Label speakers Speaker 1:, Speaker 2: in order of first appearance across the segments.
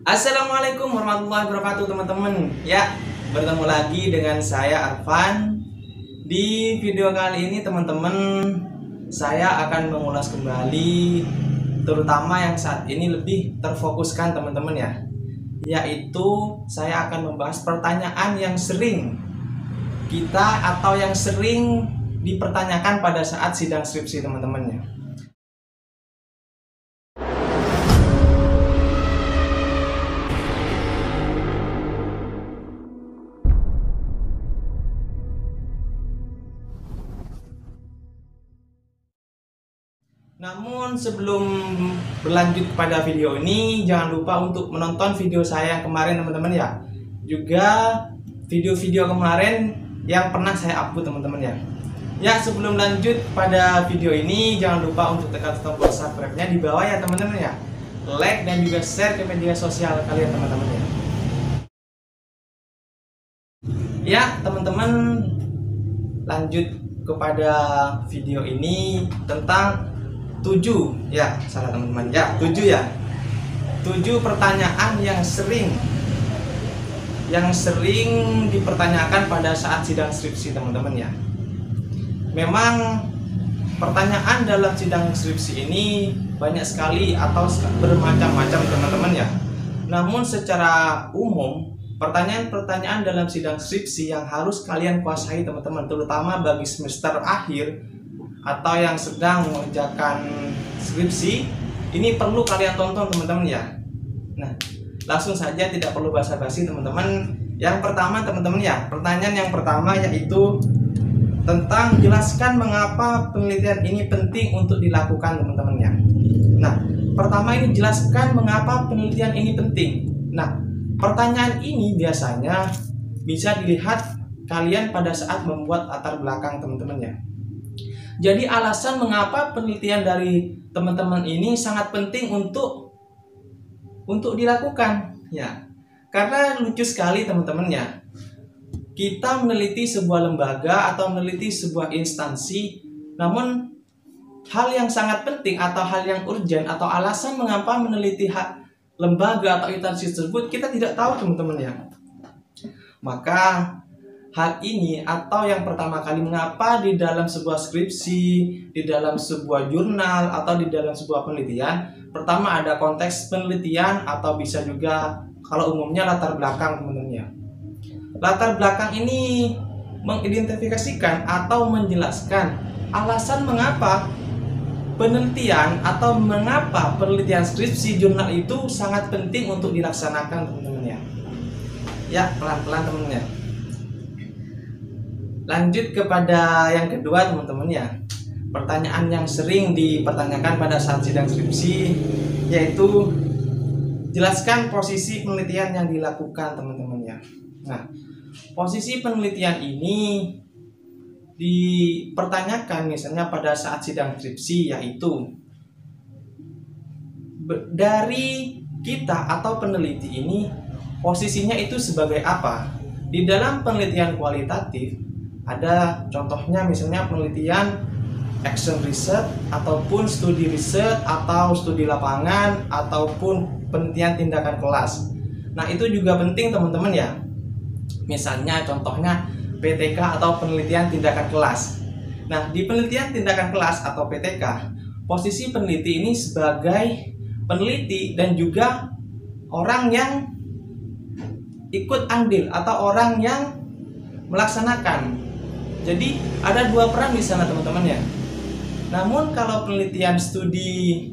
Speaker 1: Assalamualaikum warahmatullahi wabarakatuh teman-teman. Ya, bertemu lagi dengan saya Arfan. Di video kali ini teman-teman, saya akan mengulas kembali terutama yang saat ini lebih terfokuskan teman-teman ya. Yaitu saya akan membahas pertanyaan yang sering kita atau yang sering dipertanyakan pada saat sidang skripsi teman-teman ya. Namun sebelum berlanjut pada video ini, jangan lupa untuk menonton video saya yang kemarin teman-teman ya. Juga video-video kemarin yang pernah saya upload teman-teman ya. Ya, sebelum lanjut pada video ini, jangan lupa untuk tekan tombol subscribe-nya di bawah ya teman-teman ya. Like dan juga share ke media sosial kalian teman-teman ya. Ya, teman-teman, lanjut kepada video ini tentang 7 ya, salah teman-teman ya, 7 ya. 7 pertanyaan yang sering dipertanyakan pada saat sidang skripsi teman-teman ya. Memang pertanyaan dalam sidang skripsi ini banyak sekali atau bermacam-macam teman-teman ya. Namun secara umum pertanyaan-pertanyaan dalam sidang skripsi yang harus kalian kuasai teman-teman, terutama bagi semester akhir atau yang sedang mengerjakan skripsi, ini perlu kalian tonton teman-teman ya. Nah, langsung saja, tidak perlu basa-basi teman-teman. Yang pertama teman-teman ya, pertanyaan yang pertama yaitu tentang jelaskan mengapa penelitian ini penting untuk dilakukan teman-teman ya. Nah, pertama ini jelaskan mengapa penelitian ini penting. Nah, pertanyaan ini biasanya bisa dilihat kalian pada saat membuat latar belakang teman-teman ya. Jadi alasan mengapa penelitian dari teman-teman ini sangat penting untuk dilakukan ya. Karena lucu sekali teman-teman ya. Kita meneliti sebuah lembaga atau meneliti sebuah instansi, namun hal yang sangat penting atau hal yang urgent atau alasan mengapa meneliti lembaga atau instansi tersebut kita tidak tahu teman-teman ya. Maka hal ini atau yang pertama kali, mengapa di dalam sebuah skripsi, di dalam sebuah jurnal atau di dalam sebuah penelitian, pertama ada konteks penelitian atau bisa juga kalau umumnya latar belakang teman-teman ya. Latar belakang ini mengidentifikasikan atau menjelaskan alasan mengapa penelitian atau mengapa penelitian skripsi jurnal itu sangat penting untuk dilaksanakan teman-teman ya. Ya, pelan-pelan teman-teman ya. Lanjut kepada yang kedua teman-teman ya. Pertanyaan yang sering dipertanyakan pada saat sidang skripsi yaitu jelaskan posisi penelitian yang dilakukan teman-teman ya. Nah, posisi penelitian ini dipertanyakan misalnya pada saat sidang skripsi yaitu dari kita atau peneliti ini posisinya itu sebagai apa. Di dalam penelitian kualitatif ada contohnya misalnya penelitian action research ataupun studi riset atau studi lapangan ataupun penelitian tindakan kelas. Nah, itu juga penting teman-teman ya. Misalnya contohnya PTK atau penelitian tindakan kelas. Nah, di penelitian tindakan kelas atau PTK, posisi peneliti ini sebagai peneliti dan juga orang yang ikut andil atau orang yang melaksanakan. Jadi ada dua peran di sana teman-teman ya. Namun kalau penelitian studi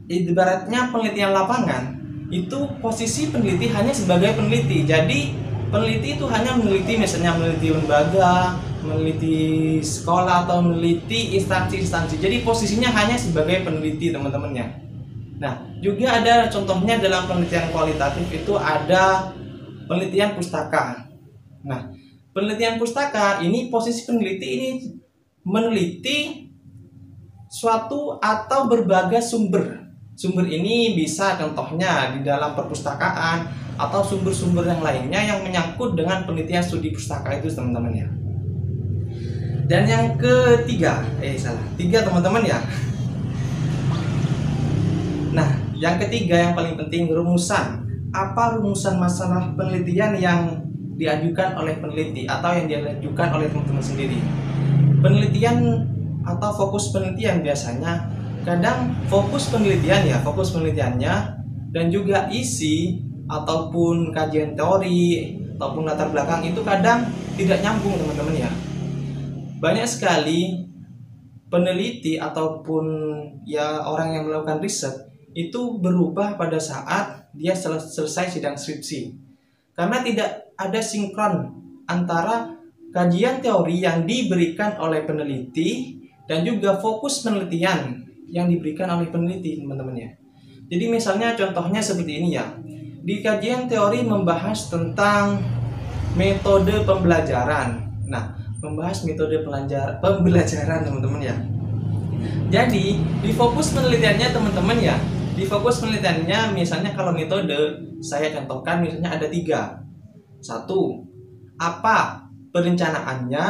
Speaker 1: ibaratnya penelitian lapangan, itu posisi peneliti hanya sebagai peneliti. Jadi peneliti itu hanya meneliti misalnya meneliti lembaga, meneliti sekolah atau meneliti instansi-instansi. Jadi posisinya hanya sebagai peneliti teman-teman ya. Nah, juga ada contohnya dalam penelitian kualitatif itu ada penelitian pustaka. Nah, penelitian pustaka ini posisi peneliti ini meneliti suatu atau berbagai sumber. Sumber ini bisa contohnya di dalam perpustakaan atau sumber-sumber yang lainnya yang menyangkut dengan penelitian studi pustaka itu teman-teman ya. Dan yang ketiga, tiga teman-teman ya. Nah, Yang ketiga yang paling penting, rumusan. Apa rumusan masalah penelitian yang diajukan oleh peneliti atau yang diajukan oleh teman-teman sendiri? Penelitian atau fokus penelitian biasanya kadang fokus penelitiannya dan juga isi ataupun kajian teori ataupun latar belakang itu kadang tidak nyambung teman-teman ya. Banyak sekali peneliti ataupun ya orang yang melakukan riset itu berubah pada saat dia selesai sidang skripsi, karena tidak ada sinkron antara kajian teori yang diberikan oleh peneliti dan juga fokus penelitian yang diberikan oleh peneliti teman-teman ya. Jadi misalnya contohnya seperti ini ya. Di kajian teori membahas tentang metode pembelajaran. Nah, membahas metode pembelajaran teman-teman ya. Jadi di fokus penelitiannya teman-teman ya, di fokus penelitiannya misalnya kalau metode saya contohkan misalnya ada 3. 1, apa perencanaannya,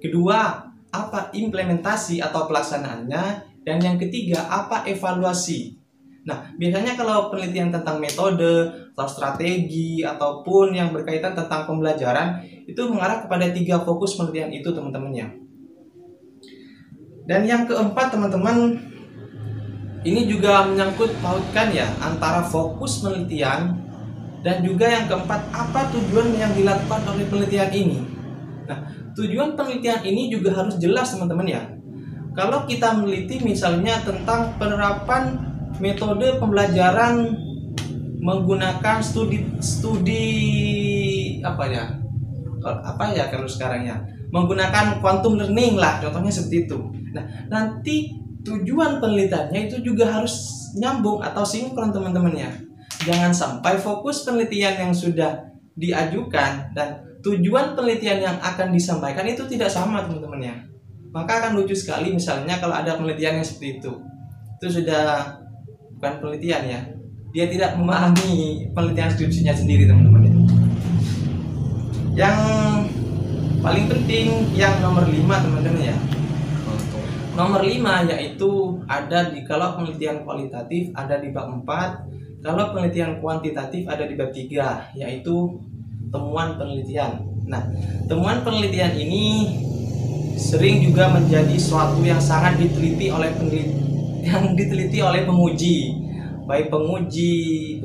Speaker 1: kedua, apa implementasi atau pelaksanaannya, dan yang ketiga, apa evaluasi. Nah, biasanya kalau penelitian tentang metode atau strategi ataupun yang berkaitan tentang pembelajaran itu mengarah kepada 3 fokus penelitian itu teman-teman ya. Dan yang keempat teman-teman, ini juga menyangkut pautkan ya antara fokus penelitian dan juga yang keempat, apa tujuan yang dilakukan oleh penelitian ini. Nah, tujuan penelitian ini juga harus jelas teman-teman ya. Kalau kita meneliti misalnya tentang penerapan metode pembelajaran menggunakan studi kalau sekarang ya, menggunakan quantum learning lah, contohnya seperti itu. Nah, nanti tujuan penelitiannya itu juga harus nyambung atau sinkron teman-teman ya. Jangan sampai fokus penelitian yang sudah diajukan dan tujuan penelitian yang akan disampaikan itu tidak sama teman-teman ya. Maka akan lucu sekali misalnya kalau ada penelitian yang seperti itu. Itu sudah bukan penelitian ya. Dia tidak memahami penelitian skripsinya sendiri teman-teman ya. Yang paling penting yang nomor 5 teman-teman ya. Nomor 5 yaitu ada di kalau penelitian kualitatif ada di bab 4, kalau penelitian kuantitatif ada di bab 3 yaitu temuan penelitian. Nah, temuan penelitian ini sering juga menjadi suatu yang sangat diteliti oleh penguji, baik penguji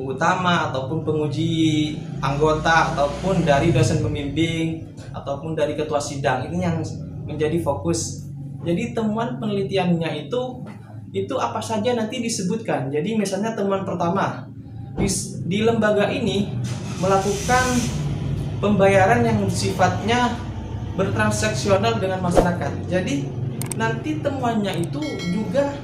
Speaker 1: utama ataupun penguji anggota ataupun dari dosen pembimbing ataupun dari ketua sidang. Ini yang menjadi fokus. Jadi temuan penelitiannya itu apa saja nanti disebutkan. Jadi misalnya temuan pertama di lembaga ini melakukan pembayaran yang sifatnya bertransaksional dengan masyarakat. Jadi nanti temuannya itu juga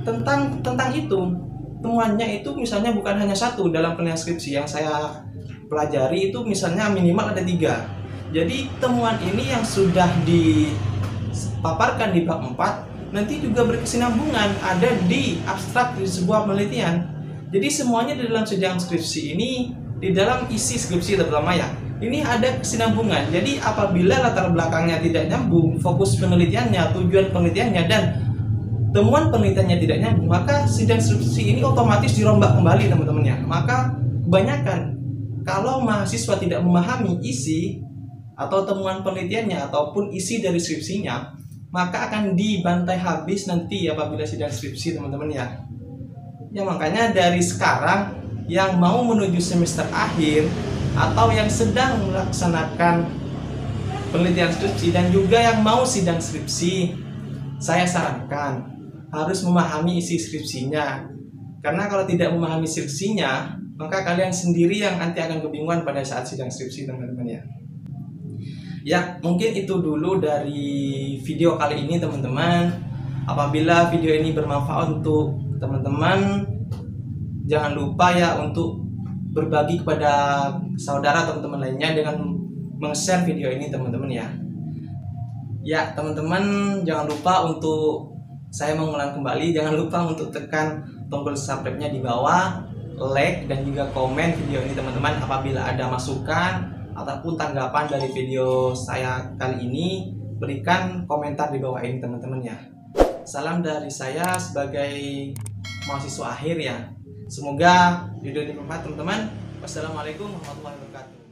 Speaker 1: tentang itu. Temuannya itu misalnya bukan hanya 1 dalam penelitian skripsi yang saya pelajari itu misalnya minimal ada 3. Jadi temuan ini yang sudah dipaparkan di bab 4 nanti juga berkesinambungan ada di abstrak di sebuah penelitian. Jadi semuanya di dalam sidang skripsi ini, di dalam isi skripsi terutama ya, ini ada kesinambungan. Jadi apabila latar belakangnya tidak nyambung, fokus penelitiannya, tujuan penelitiannya, dan temuan penelitiannya tidak nyambung, maka sidang skripsi ini otomatis dirombak kembali teman-teman ya. Maka kebanyakan kalau mahasiswa tidak memahami isi atau temuan penelitiannya ataupun isi dari skripsinya, maka akan dibantai habis nanti apabila sidang skripsi teman-teman ya. Ya makanya dari sekarang yang mau menuju semester akhir atau yang sedang melaksanakan penelitian skripsi dan juga yang mau sidang skripsi, saya sarankan harus memahami isi skripsinya. Karena kalau tidak memahami skripsinya, maka kalian sendiri yang nanti akan kebingungan pada saat sidang skripsi teman-teman ya. Ya, mungkin itu dulu dari video kali ini teman-teman. Apabila video ini bermanfaat untuk teman-teman, jangan lupa ya untuk berbagi kepada saudara atau teman-teman lainnya dengan meng-share video ini teman-teman ya. Ya, teman-teman jangan lupa untuk saya mengulang kembali, jangan lupa untuk tekan tombol subscribe-nya di bawah, like dan juga komen video ini teman-teman. Apabila ada masukan ataupun tanggapan dari video saya kali ini, berikan komentar di bawah ini teman-teman ya. Salam dari saya sebagai mahasiswa akhir ya. Semoga video ini bermanfaat teman-teman. Wassalamualaikum warahmatullahi wabarakatuh.